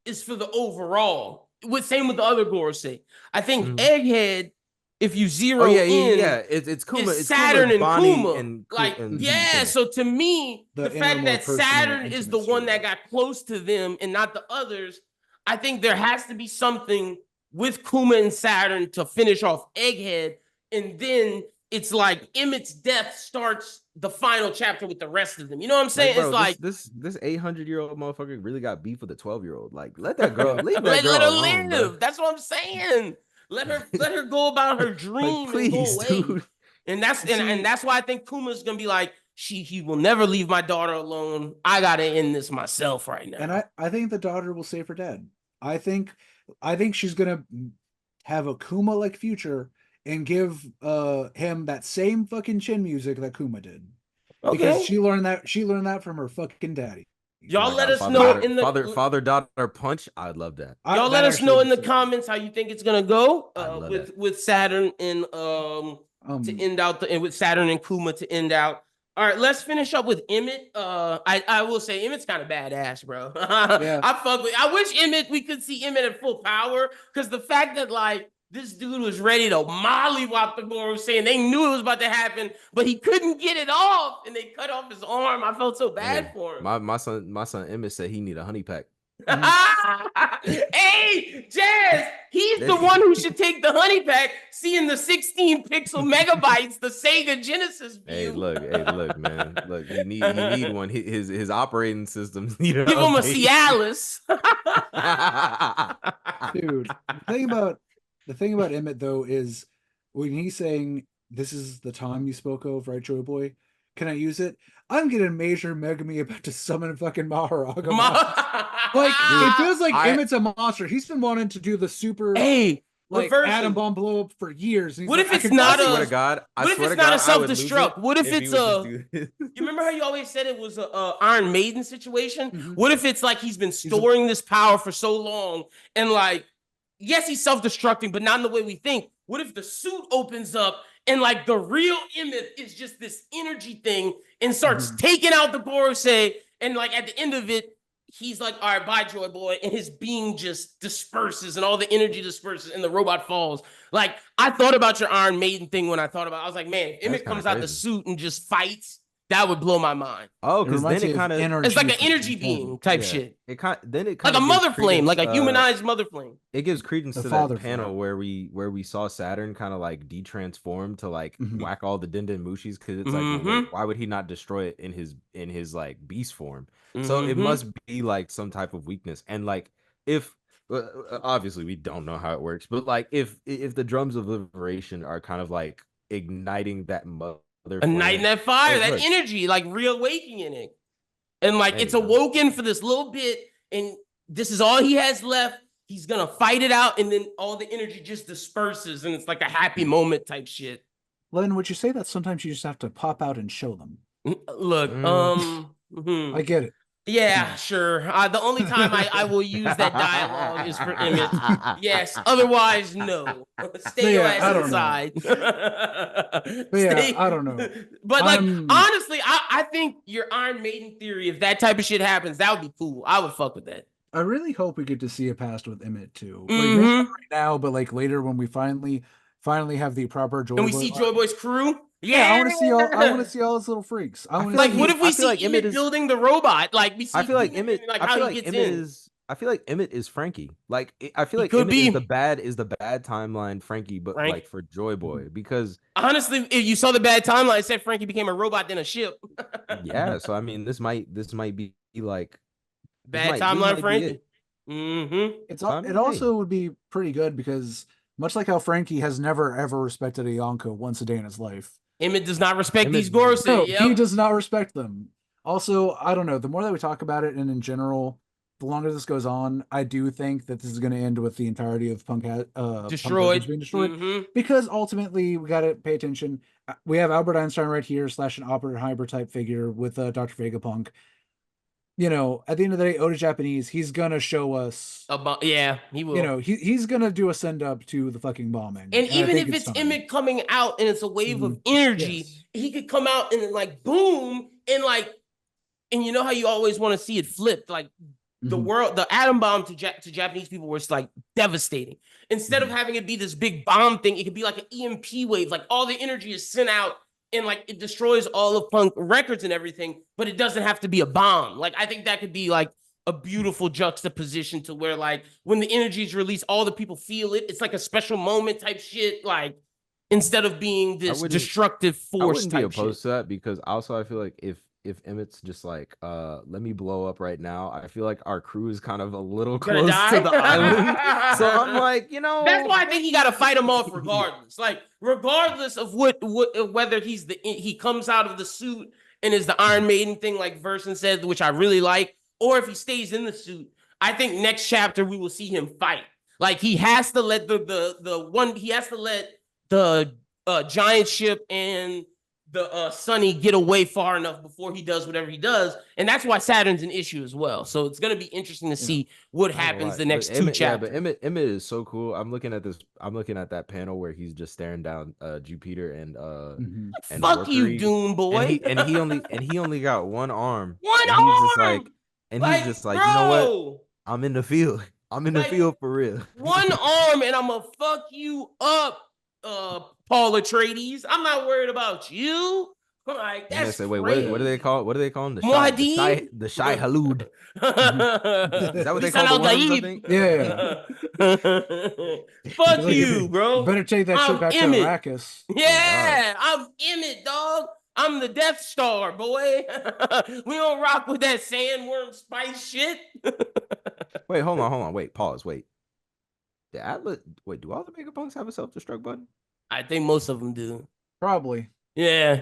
S1: is for the overall. Same with the other Gorosei. I think Egghead, if you zero
S2: it's Kuma. It's
S1: Saturn
S2: Kuma,
S1: and
S2: Bonnie,
S1: Kuma.
S2: and
S1: So to me, the fact that Saturn is the one that
S3: got
S1: got close to them and not the others, I think there has to be something with Kuma and Saturn to finish off Egghead, and then it's like Emmett's death starts the final chapter with the rest of them. You know what I'm saying?
S2: Bro,
S1: it's like
S2: this 800-year-old motherfucker really got beef with a 12-year-old. Like, let that girl leave that girl
S1: let her
S2: alone,
S1: live.
S2: bro.
S1: That's what I'm saying. Let her go about her dream,
S2: like, please,
S1: and go away.
S2: Dude.
S1: And that's why I think Kuma's gonna be like, he will never leave my daughter alone. I gotta end this myself right now.
S3: And I think the daughter will save her dad. I think she's gonna have a Kuma like future and give him that same fucking chin music that Kuma did. Okay. Because she learned that from her fucking daddy.
S1: Y'all let us know in
S2: the father-daughter punch. I'd love that.
S1: Y'all let us know in the comments how you think it's gonna go with Saturn and to end out and with Saturn and Kuma to end out. All right, let's finish up with Emmet. I will say Emmet's kind of badass, bro. I wish we could see Emmet at full power, because the fact that like this dude was ready to mollywop the Gorosei, and they knew it was about to happen, but he couldn't get it off, and they cut off his arm. I felt so bad for him.
S2: My son Emmet said he need a honey pack.
S1: Hey, Jazz, he's the one who should take the honey pack, seeing the 16 pixel megabytes, the Sega Genesis view.
S2: Hey, look, man. Look, he need one. His operating systems need
S1: Give him a Cialis.
S3: Dude, the thing about Emmet though is when he's saying this is the time you spoke of, right, Joy Boy? Can I use it? I'm getting major Megami about to summon fucking Maharaga. Like, it feels like Emmett's a monster. He's been wanting to do the super atom bomb blow up for years.
S1: What if it's not a self-destruct? What if it's
S2: you
S1: remember how you always said it was a Iron Maiden situation? What if it's like he's been storing this power for so long, and like, yes, he's self-destructing, but not in the way we think. What if the suit opens up and like the real Emeth is just this energy thing and starts taking out the Gorosei, and like at the end of it, he's like, all right, bye, Joy Boy, and his being just disperses and all the energy disperses and the robot falls. Like, I thought about your Iron Maiden thing when I was like, man, if Emeth comes out the suit and just fights, that would blow my mind.
S2: Oh, because then it kind of
S1: it's like an energy beam type shit.
S2: It kind
S1: like a mother flame, like a humanized mother flame.
S2: It gives credence to that panel where we saw Saturn kind of like de-transform to like whack all the Denden Mushis, because it's like, well, why would he not destroy it in his like beast form? So it must be like some type of weakness, and like if obviously we don't know how it works, but like if the drums of liberation are kind of like igniting that
S1: igniting that fire, that energy, like reawakening it. And like it's awoken for this little bit, and this is all he has left. He's gonna fight it out, and then all the energy just disperses, and it's like a happy moment type shit.
S3: Len, would you say that sometimes you just have to pop out and show them?
S1: Look,
S3: I get it.
S1: Yeah, sure. The only time I will use that dialogue is for Emmet. Yes. Otherwise, no. Stay your ass inside.
S3: I don't know.
S1: But like, honestly, I think your Iron Maiden theory, if that type of shit happens, that would be cool. I would fuck with that.
S3: I really hope we get to see a past with Emmet too. Like, maybe not right now, but like later when we finally have the proper Joy Boy.
S1: And we see Joy Boy's crew.
S3: Yeah, I want to see all his little freaks.
S1: Like, what if we see like Emmet building the robot? Like, we see
S2: I feel like Emmet.
S1: Like,
S2: how
S1: he gets in.
S2: I feel like Emmet is Frankie. Like, I feel like Emmet is the bad timeline Frankie, but like for Joy Boy, because
S1: honestly, if you saw the bad timeline, it said Frankie became a robot then a ship.
S2: Yeah, so I mean, this might be like
S1: bad timeline Frankie.
S3: It also would be pretty good because much like how Frankie has never ever respected a Yonko once a day in his life,
S1: Emmet does not respect these Gorosei.
S3: No, he does not respect them. Also, I don't know. The more that we talk about it, and in general, the longer this goes on, I do think that this is going to end with the entirety of Punk
S1: Destroyed.
S3: being destroyed, because ultimately we got to pay attention. We have Albert Einstein right here / an Oppenheimer type figure with Dr. Vegapunk. You know, at the end of the day, Oda Japanese, he's gonna show us
S1: yeah, he will.
S3: You know, he's gonna do a send up to the fucking bombing.
S1: And even if it's Emeth coming out and it's a wave of energy, he could come out and like boom, and like, and you know how you always want to see it flipped, like the world, the atom bomb to Japanese people was like devastating. Instead of having it be this big bomb thing, it could be like an EMP wave, like all the energy is sent out and like it destroys all of Punk records and everything, but it doesn't have to be a bomb. Like I think that could be like a beautiful juxtaposition to where like when the energy is released, all the people feel it. It's like a special moment type shit. Like instead of being this destructive force, I wouldn't be opposed
S2: to that, because also I feel like if Emmett's just like, let me blow up right now, I feel like our crew is kind of a little close to the island. So I'm like, you know,
S1: that's why I think he got to fight him off regardless. Like regardless of what whether he comes out of the suit and is the Iron Maiden thing, like Versen said, which I really like, or if he stays in the suit. I think next chapter we will see him fight. Like he has to let the giant ship and the Sunny get away far enough before he does whatever he does, and that's why Saturn's an issue as well. So it's going to be interesting to see what happens the next two chapters.
S2: Yeah, but Emmet is so cool. I'm looking at that panel where he's just staring down Jupiter and
S1: fuck
S2: Mercury,
S1: you, Dune boy.
S2: And he only got one arm.
S1: One arm.
S2: He's just like, you know what? I'm in the field. I'm in the field for real.
S1: One arm, and I'm gonna fuck you up, Paul Atreides. I'm not worried about you. Like that's
S2: say, wait, what do they call? What do they call him? The Shai Halud. Is that what they call the worms, I think?
S3: Yeah.
S1: Fuck you, bro.
S3: Better take that shit back to Arrakis.
S1: Yeah, I'm Emmet, dog. I'm the Death Star, boy. We don't rock with that sandworm spice shit.
S2: Wait, hold on. Wait, pause. Wait. Do all the Vegapunks have a self-destruct button?
S1: I think most of them do.
S3: Probably.
S1: Yeah.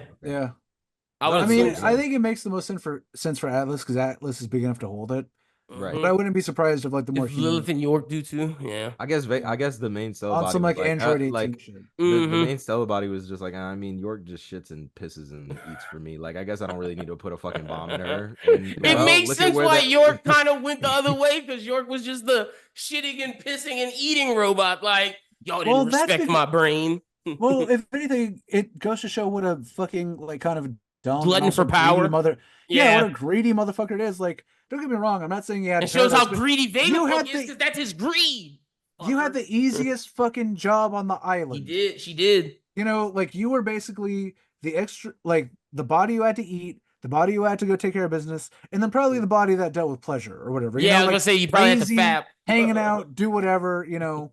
S1: I
S3: mean, I think it makes the most sense for Atlas, because Atlas is big enough to hold it.
S2: Right.
S3: But I wouldn't be surprised if like the more
S1: Lilith and York do too. Yeah.
S2: I guess the main cell
S3: on
S2: body
S3: some like Android 18 shit.
S2: The main cell body was just like, I mean, York just shits and pisses and eats for me. Like, I guess I don't really need to put a fucking bomb in her.
S1: It makes sense why York kind of went the other way, because York was just the shitting and pissing and eating robot. Like, y'all didn't respect my brain.
S3: Well, if anything, it goes to show what a fucking like kind of dumb
S1: glutton for power
S3: mother. Yeah, what a greedy motherfucker it is. Like, don't get me wrong, I'm not saying you had.
S1: It shows how greedy Vegapunk is, because that's his greed.
S3: You had the easiest fucking job on the island.
S1: She did.
S3: You know, like you were basically the extra, like the body you had to eat, the body you had to go take care of business, and then probably the body that dealt with pleasure or whatever.
S1: Yeah, I was gonna say you probably had to fap,
S3: hanging out, do whatever, you know.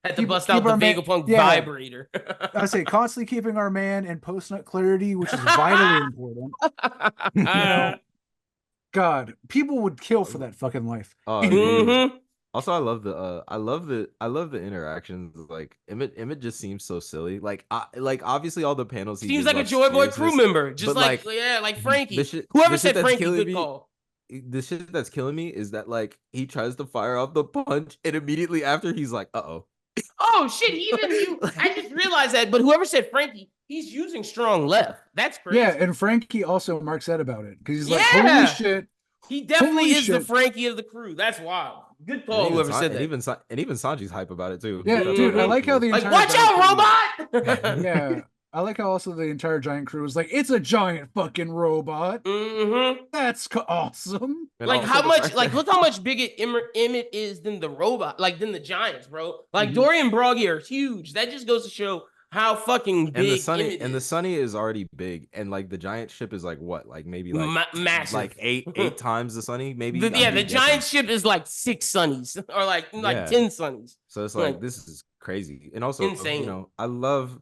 S1: Had to bust out the Vegapunk vibrator.
S3: I say constantly keeping our man in post-nut clarity, which is vitally important. You know? God, people would kill for that fucking life.
S2: Also, I love the interactions. Like Emmet just seems so silly. Like obviously all the panels he
S1: seems like a Joy Boy crew member, just like Frankie. Whoever said Frankie, good call.
S2: The shit that's killing me is that like he tries to fire off the punch, and immediately after he's like, "Uh-oh."
S1: Oh shit! He even knew. I just realized that. But whoever said Frankie, he's using strong left. That's crazy.
S3: Yeah, and Frankie also Mark said about it, because he's like, "Holy shit!"
S1: He definitely is the Frankie of the crew. That's wild. Good call. Whoever said that.
S2: And even Sanji's hype about it too.
S3: Yeah, dude. I like how the entire
S1: watch out, robot.
S3: Yeah. I like how also the entire giant crew is like, it's a giant fucking robot. That's awesome.
S2: And
S1: like how much, like look how much bigger Emmet is than the robot, like than the giants, bro. Like Dory and Broggy are huge. That just goes to show how fucking big.
S2: And the Sunny is already big, and like the giant ship is like what, like maybe like
S1: massive,
S2: like eight times the Sunny, maybe.
S1: The giant ship is like 6 Sunnies or like 10 Sunnies.
S2: So it's like this is crazy, and also insane. You know, I love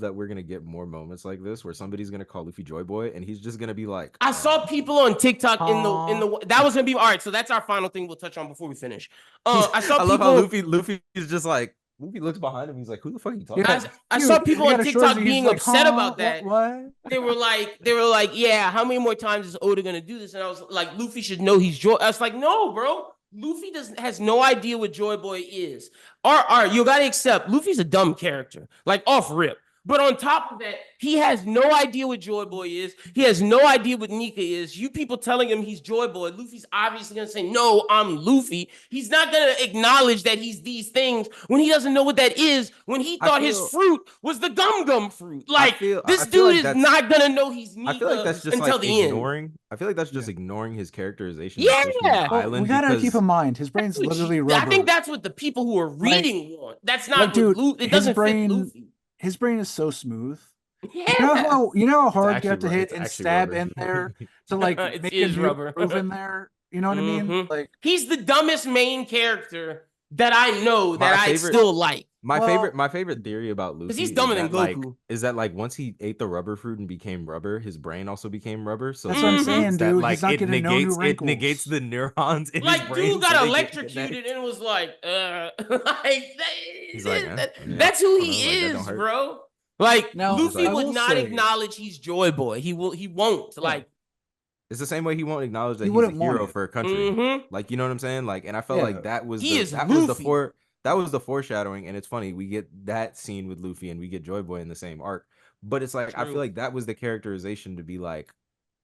S2: that we're gonna get more moments like this where somebody's gonna call Luffy Joy Boy, and he's just gonna be like,
S1: I saw people on TikTok in the that was gonna be all right. So that's our final thing we'll touch on before we finish. I love
S2: how Luffy is just like, Luffy looks behind him. He's like, "Who the fuck are you talking?"
S3: Yeah.
S1: I saw people on TikTok being upset about
S3: that.
S1: that.
S3: What?
S1: They were like, yeah, how many more times is Oda gonna do this? And I was like, Luffy should know he's Joy. I was like, no, bro. Luffy has no idea what Joy Boy is. You gotta accept Luffy's a dumb character, like off rip. But on top of that, he has no idea what Joy Boy is. He has no idea what Nika is. You people telling him he's Joy Boy. Luffy's obviously going to say, no, I'm Luffy. He's not going to acknowledge that he's these things when he doesn't know what that is, when he thought his fruit was the gum fruit. Like, this dude is not going to know he's Nika
S2: I feel like that's just
S1: until
S2: like
S1: the
S2: ignoring.
S1: end.
S2: I feel like that's just ignoring his characterization.
S1: Yeah.
S2: Island
S3: we got to keep in mind, his brain's literally rubber.
S1: I think that's what the people who are reading want. That's not what Luffy. It doesn't fit Luffy.
S3: His brain is so smooth.
S1: Yeah.
S3: You know how hard you have to hit and stab in there to like make a move in there. You know what I mean? Like,
S1: he's the dumbest main character that I know that I still like.
S2: My favorite theory about Luffy,
S1: he's dumber than Goku,
S2: is that like once he ate the rubber fruit and became rubber, his brain also became rubber. So
S3: that's what I'm saying, dude.
S2: Like,
S3: he's not getting no new wrinkles.
S2: It negates the neurons in
S1: like
S2: his brain.
S1: Dude got electrocuted and was like, that's who he is, bro. Like, now, Luffy would not acknowledge he's Joy Boy. He won't. Yeah. Like,
S2: it's the same way he won't acknowledge that he's a hero for a country. Like, you know what I'm saying? Like, and I felt like that was the foreshadowing. And it's funny, we get that scene with Luffy and we get Joy Boy in the same arc. But it's like, I feel like that was the characterization to be like,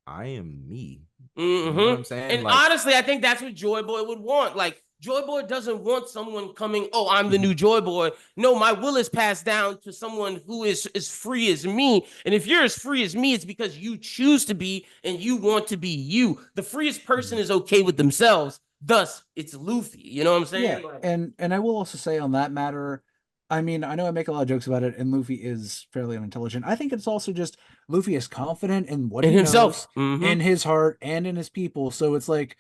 S2: I am me. You know what I'm saying?
S1: And like, honestly, I think that's what Joy Boy would want. Like, Joy Boy doesn't want someone coming, oh, I'm the new Joy Boy. No, my will is passed down to someone who is as free as me. And if you're as free as me, it's because you choose to be and you want to be you. The freest person is okay with themselves. Thus, it's Luffy. You know what I'm saying?
S3: Yeah, and I will also say on that matter, I mean, I know I make a lot of jokes about it, and Luffy is fairly unintelligent. I think it's also just Luffy is confident in what he knows, in his heart and in his people. So it's like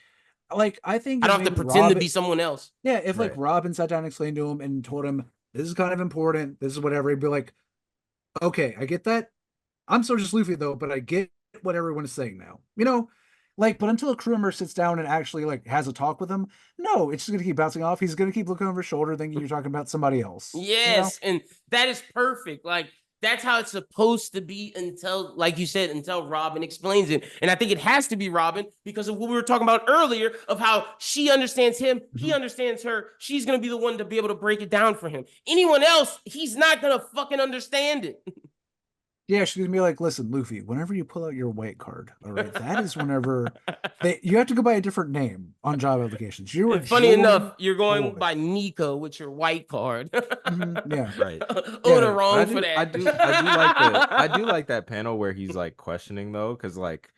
S3: I think
S1: I don't have to pretend to be someone else.
S3: Yeah, if like Robin sat down and explained to him and told him this is kind of important, this is whatever, he'd be like, okay, I get that. I'm still just Luffy though, but I get what everyone is saying now. You know, like, but until a crew member sits down and actually like has a talk with him, no, it's just gonna keep bouncing off. He's gonna keep looking over his shoulder, thinking you're talking about somebody else.
S1: Yes, you know? And that is perfect. Like, that's how it's supposed to be until, like you said, until Robin explains it. And I think it has to be Robin because of what we were talking about earlier of how she understands him, he understands her. She's going to be the one to be able to break it down for him. Anyone else, he's not going to fucking understand it.
S3: Yeah, she's gonna be like, listen, Luffy, whenever you pull out your white card, all right, that is whenever you have to go by a different name on job applications. You were
S1: funny enough, you're going by Nico with your white card.
S3: Yeah,
S2: right.
S1: Oda wrong for that.
S2: I do like that panel where he's like questioning though, because like,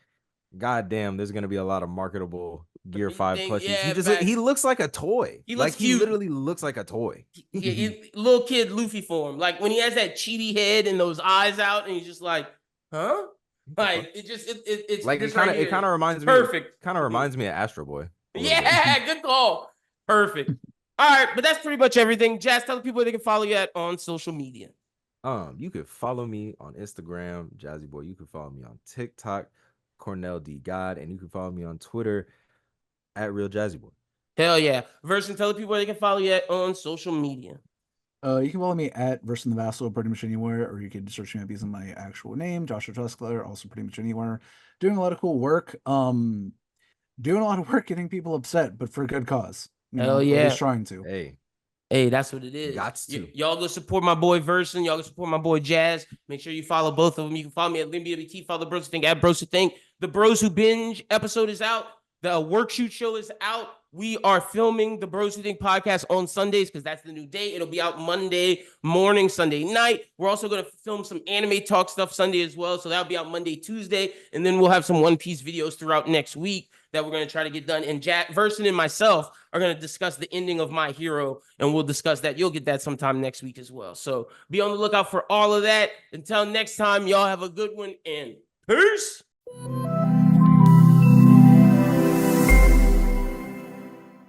S2: goddamn, there's gonna be a lot of marketable Gear 5 plushies. He looks like a toy. He literally looks like a toy.
S1: Little kid Luffy form. Like when he has that chibi head and those eyes out, and he's just like, huh? Like it's
S2: like it kind of reminds me.
S1: Perfect.
S2: Kind of reminds me of Astro Boy.
S1: Yeah, good call. Perfect. All right, but that's pretty much everything. Jazz, tell the people they can follow you on social media.
S2: You could follow me on Instagram, Jazzy Boy. You can follow me on TikTok, Cornell D God, and you can follow me on Twitter at Real Jazzy Boy.
S1: Hell yeah. Versen, tell the people they can follow you on social media.
S3: You can follow me at Versen the Vassal pretty much anywhere, or you can search me up using my actual name, Joshua Tuskler, also pretty much anywhere. Doing a lot of cool work. Doing a lot of work getting people upset, but for a good cause.
S1: Hell yeah.
S3: He's trying to.
S1: Hey, that's what it is. Y'all go support my boy Versen. Y'all go support my boy Jazz. Make sure you follow both of them. You can follow me at LimBWT. Follow the Bros Who Think at Bros Who Think. The Bros Who Binge episode is out. The workshoot show is out. We are filming the Bros Who Think podcast on Sundays because that's the new day. It'll be out Monday morning, Sunday night. We're also going to film some anime talk stuff Sunday as well. So that'll be out Monday, Tuesday. And then we'll have some One Piece videos throughout next week that we're going to try to get done. And Versen and myself are going to discuss the ending of My Hero. And we'll discuss that. You'll get that sometime next week as well. So be on the lookout for all of that. Until next time, y'all have a good one and peace.